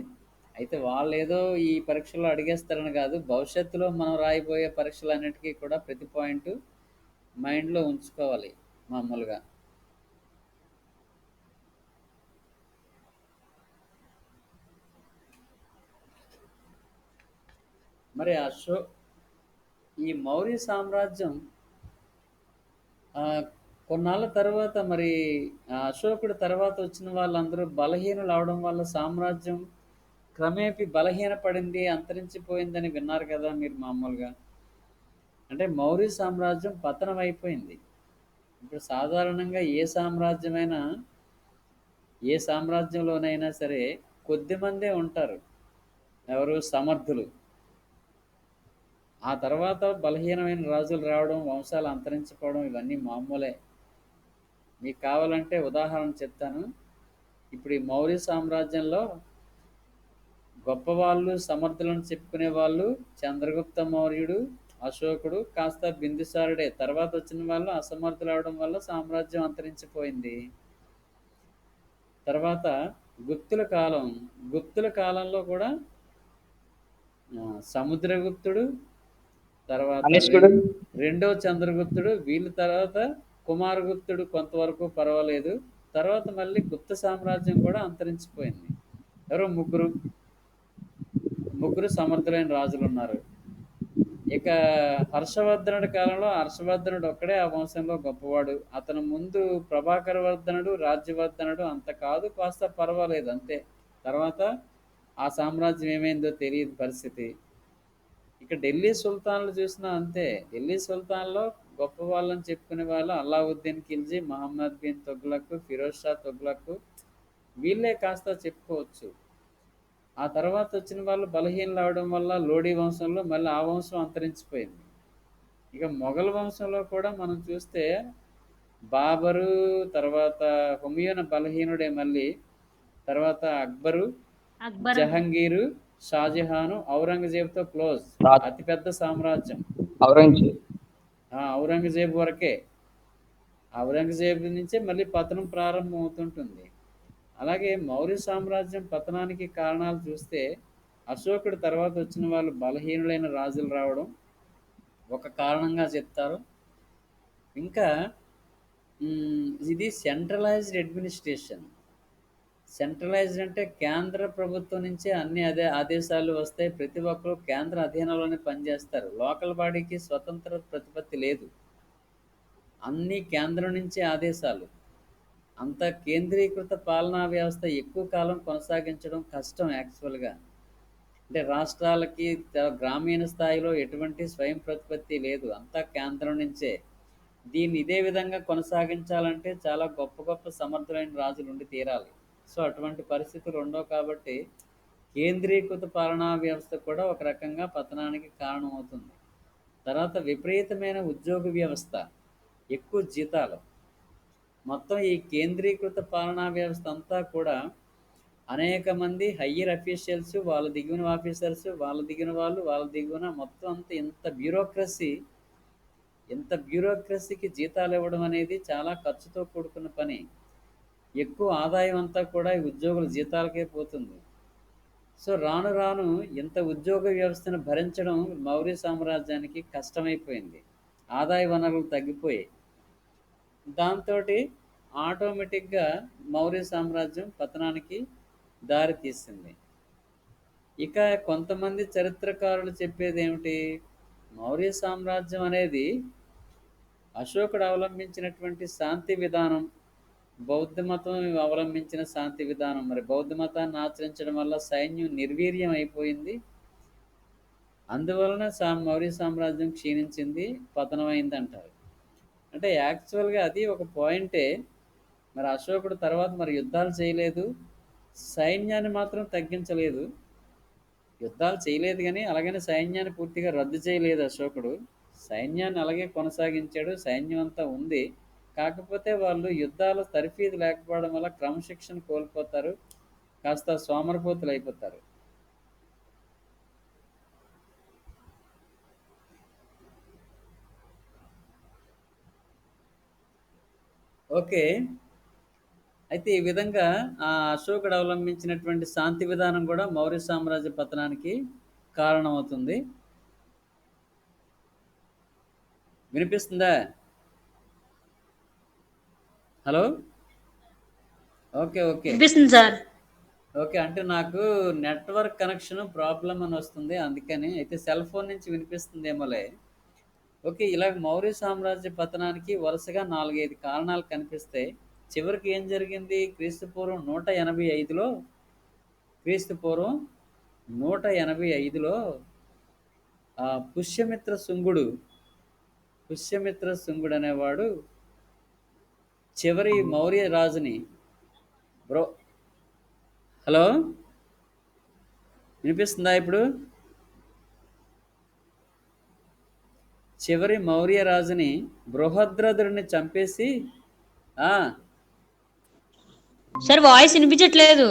అయితే వాళ్ళేదో ఈ పరీక్షలో అడిగేస్తారని కాదు. భవిష్యత్తులో మనం రాయబోయే పరీక్షలన్నిటికీ కూడా ప్రతి పాయింట్ మైండ్‌లో ఉంచుకోవాలి మామూలుగా. మరి ఈ మౌర్య సామ్రాజ్యం కొన్నాళ్ళ తర్వాత మరి అశోకుడి తర్వాత వచ్చిన వాళ్ళందరూ బలహీనులు అవడం వల్ల సామ్రాజ్యం క్రమేపీ బలహీనపడింది, అంతరించిపోయిందని విన్నారు కదా మీరు మామూలుగా. అంటే మౌర్య సామ్రాజ్యం పతనం అయిపోయింది. ఇప్పుడు సాధారణంగా ఏ సామ్రాజ్యంలోనైనా సరే కొద్ది మందే ఉంటారు, ఎవరు సమర్థులు. ఆ తర్వాత బలహీనమైన రాజులు రావడం, వంశాలు అంతరించిపోవడం ఇవన్నీ మామూలే. మీకు కావాలంటే ఉదాహరణ చెప్తాను. ఇప్పుడు ఈ మౌర్య సామ్రాజ్యంలో గొప్పవాళ్ళు, సమర్థులను చెప్పుకునే వాళ్ళు చంద్రగుప్త మౌర్యుడు, అశోకుడు, కాస్త బిందుసారుడే. తర్వాత వచ్చిన వాళ్ళు అసమర్థులు అవడం వల్ల సామ్రాజ్యం అంతరించిపోయింది. తర్వాత గుప్తుల కాలం. గుప్తుల కాలంలో కూడా సముద్రగుప్తుడు, తర్వాత కనిష్కుడు. రెండో చంద్రగుప్తుడు, వీళ్ళ తర్వాత కుమారగుప్తుడు కొంతవరకు పర్వాలేదు. తర్వాత మళ్ళీ గుప్త సామ్రాజ్యం కూడా అంతరించిపోయింది. ఎవరో ముగ్గురు సమర్థులైన రాజులు ఉన్నారు. ఇక హర్షవర్ధనుడి కాలంలో హర్షవర్ధనుడు ఒక్కడే ఆ వంశంలో గొప్పవాడు. అతను ముందు ప్రభాకర వర్ధనుడు, రాజ్యవర్ధనుడు అంత కాదు, కాస్త పర్వాలేదు అంతే. తర్వాత ఆ సామ్రాజ్యం ఏమైందో తెలియదు పరిస్థితి. ఇక ఢిల్లీ సుల్తాన్లు చూసినా అంతే. ఢిల్లీ సుల్తాన్లో గొప్ప వాళ్ళని చెప్పుకునే వాళ్ళు అల్లావుద్దీన్ ఖిల్జీ, మహమ్మద్ బిన్ తుగ్లక్, ఫిరోజ్ షా తుగ్లక్, వీళ్ళే కాస్త చెప్పుకోవచ్చు. ఆ తర్వాత వచ్చిన వాళ్ళు బలహీనలు అవడం వల్ల లోడీ వంశంలో మళ్ళీ ఆ వంశం అంతరించిపోయింది. ఇక మొఘల్ వంశంలో కూడా మనం చూస్తే బాబరు, తర్వాత హుమయూన్ బలహీనుడే మళ్ళీ. తర్వాత అక్బరు, అక్బరు జహంగీరు, షాజహాను, ఔరంగజేబుతో క్లోజ్. రాజ్ అతిపెద్ద సామ్రాజ్యం. ఔరంగజేబ్. ఔరంగజేబు వరకే. ఔరంగజేబు నుంచే మళ్ళీ పతనం ప్రారంభం అవుతుంటుంది. అలాగే మౌర్య సామ్రాజ్యం పతనానికి కారణాలు చూస్తే అశోకుడి తర్వాత వచ్చిన వాళ్ళు బలహీనులైన రాజులు రావడం ఒక కారణంగా చెప్తారు. ఇంకా ఇది సెంట్రలైజ్డ్ అడ్మినిస్ట్రేషన్. సెంట్రలైజ్డ్ అంటే కేంద్ర ప్రభుత్వం నుంచే అన్ని ఆదేశాలు వస్తాయి. ప్రతి ఒక్కరు కేంద్ర అధీనంలోనే పనిచేస్తారు. లోకల్ బాడీకి స్వతంత్ర ప్రతిపత్తి లేదు. అన్ని కేంద్రం నుంచే ఆదేశాలు. అంత కేంద్రీకృత పాలనా వ్యవస్థ ఎక్కువ కాలం కొనసాగించడం కష్టం యాక్చువల్గా. అంటే రాష్ట్రాలకి గ్రామీణ స్థాయిలో ఎటువంటి స్వయం ప్రతిపత్తి లేదు, అంతా కేంద్రం నుంచే. దీన్ని ఇదే విధంగా కొనసాగించాలంటే చాలా గొప్ప గొప్ప సమర్థులైన రాజులు ఉండి తీరాలి. సో అటువంటి పరిస్థితులు ఉండవు కాబట్టి కేంద్రీకృత పాలనా వ్యవస్థ కూడా ఒక రకంగా పతనానికి కారణమవుతుంది. తర్వాత విపరీతమైన ఉద్యోగ వ్యవస్థ, ఎక్కువ జీతాలు. మొత్తం ఈ కేంద్రీకృత పాలనా వ్యవస్థ అంతా కూడా అనేక మంది హయ్యర్ అఫీషియల్స్, వాళ్ళ దిగువన ఆఫీసర్స్, వాళ్ళ దిగిన వాళ్ళు, వాళ్ళ దిగువన మొత్తం అంతా ఇంత బ్యూరోక్రసీకి జీతాలు ఇవ్వడం అనేది చాలా ఖర్చుతో కూడుకున్న పని. ఎక్కువ ఆదాయం అంతా కూడా ఈ ఉద్యోగుల జీతాలకే పోతుంది. సో రాను రాను ఇంత ఉద్యోగ వ్యవస్థను భరించడం మౌర్య సామ్రాజ్యానికి కష్టమైపోయింది. ఆదాయ వనరులు తగ్గిపోయాయి. దాంతో ఆటోమేటిక్గా మౌర్య సామ్రాజ్యం పతనానికి దారి తీసింది. ఇక కొంతమంది చరిత్రకారులు చెప్పేది ఏమిటి, మౌర్య సామ్రాజ్యం అనేది అశోకుడు అవలంబించినటువంటి శాంతి విధానం, బౌద్ధ మతం అవలంబించిన శాంతి విధానం. మరి బౌద్ధ మతాన్ని ఆచరించడం వల్ల సైన్యం నిర్వీర్యం అయిపోయింది. అందువలన మౌర్య సామ్రాజ్యం క్షీణించింది, పతనమైంది అంటారు. అంటే యాక్చువల్గా అది ఒక పాయింటే. మరి అశోకుడు తర్వాత మరి యుద్ధాలు చేయలేదు, సైన్యాన్ని మాత్రం తగ్గించలేదు. యుద్ధాలు చేయలేదు కానీ అలాగని సైన్యాన్ని పూర్తిగా రద్దు చేయలేదు అశోకుడు. సైన్యాన్ని అలాగే కొనసాగించాడు, సైన్యం అంతా ఉంది. కాకపోతే వాళ్ళు యుద్ధాలు తరఫీదు లేకపోవడం వల్ల క్రమశిక్షణ కోల్పోతారు, కాస్త సోమరపోతులు అయిపోతారు. ఓకే. అయితే ఈ విధంగా అశోకుడు అవలంబించినటువంటి శాంతి విధానం కూడా మౌర్య సామ్రాజ్య పతనానికి కారణమవుతుంది. వినిపిస్తుందా? హలో. ఓకే ఓకే వినిపిస్తుంది సార్. ఓకే అంటే నాకు నెట్వర్క్ కనెక్షన్ ప్రాబ్లం అని వస్తుంది, అందుకని. అయితే సెల్ ఫోన్ నుంచి వినిపిస్తుందేమోలే. ఓకే, ఇలా మౌర్య సామ్రాజ్య పతనానికి వరుసగా 4-5 కారణాలు కనిపిస్తాయి. చివరికి ఏం జరిగింది? క్రీస్తుపూర్వం 185లో క్రీస్తుపూర్వం 185లో పుష్యమిత్ర శుంగుడు అనేవాడు చివరి మౌర్య రాజుని బ్రో హలో, వినిపిస్తుందా ఇప్పుడు? చివరి మౌర్య రాజుని బృహద్రథుడిని చంపేసి సార్ వాయిస్ వినిపించట్లేదు.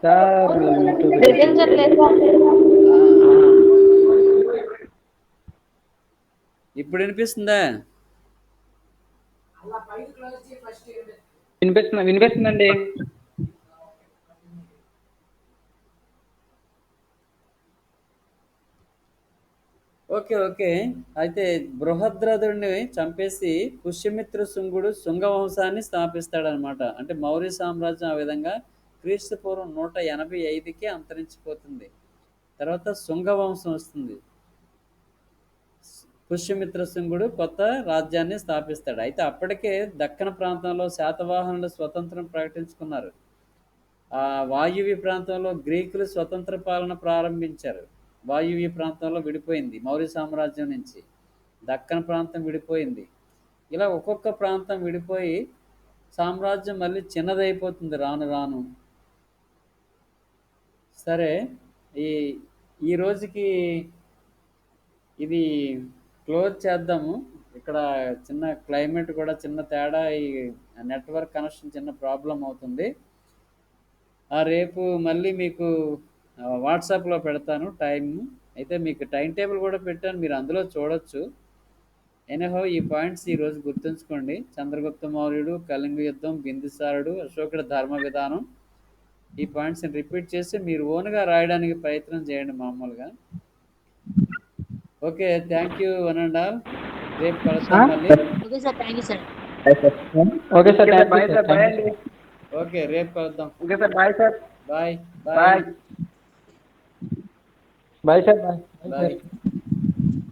సార్ ఇప్పుడు వినిపిస్తుందా? వినిపిస్తుందండి. ఓకే ఓకే అయితే బృహద్రథుడిని చంపేసి పుష్యమిత్ర శుంగుడు శుంగ వంశాన్ని స్థాపిస్తాడనమాట. అంటే మౌర్య సామ్రాజ్యం ఆ విధంగా క్రీస్తుపూర్వం 185కి అంతరించిపోతుంది. తర్వాత శుంగ వంశం వస్తుంది. పుష్యమిత్ర శుంగుడు కొత్త రాజ్యాన్ని స్థాపిస్తాడు. అయితే అప్పటికే దక్కన ప్రాంతంలో శాతవాహనులు స్వతంత్రం ప్రకటించుకున్నారు. వాయువ్య ప్రాంతంలో గ్రీకులు స్వతంత్ర పాలన ప్రారంభించారు. వాయువ్య ప్రాంతంలో విడిపోయింది మౌర్య సామ్రాజ్యం నుంచి. దక్కన ప్రాంతం విడిపోయింది. ఇలా ఒక్కొక్క ప్రాంతం విడిపోయి సామ్రాజ్యం మళ్ళీ చిన్నదైపోతుంది రాను రాను. సరే, ఈ ఈ రోజుకి ఇది క్లోజ్ చేద్దాము. ఇక్కడ చిన్న క్లైమేట్ కూడా చిన్న తేడా, ఈ నెట్వర్క్ కనెక్షన్ చిన్న ప్రాబ్లం అవుతుంది. రేపు మళ్ళీ మీకు వాట్సాప్లో పెడతాను టైం. అయితే మీకు టైం టేబుల్ కూడా పెట్టాను, మీరు అందులో చూడొచ్చు. ఎనీహౌ ఈ పాయింట్స్ ఈరోజు గుర్తుంచుకోండి. చంద్రగుప్త మౌర్యుడు, కళింగ యుద్ధం, బిందుసారుడు, అశోకుడి ధర్మ విధానం. ఈ పాయింట్స్ని రిపీట్ చేసి మీరు ఓన్గా రాయడానికి ప్రయత్నం చేయండి మామూలుగా. Okay, thank you one and all. రేపు కలుద్దాం మళ్ళీ. Okay sir, thank you sir. Okay sir, bye sir. Bye అండి. ఓకే, రేపు కలుద్దాం. Okay sir, bye sir. Bye bye. Bye sir. Bye. Bye.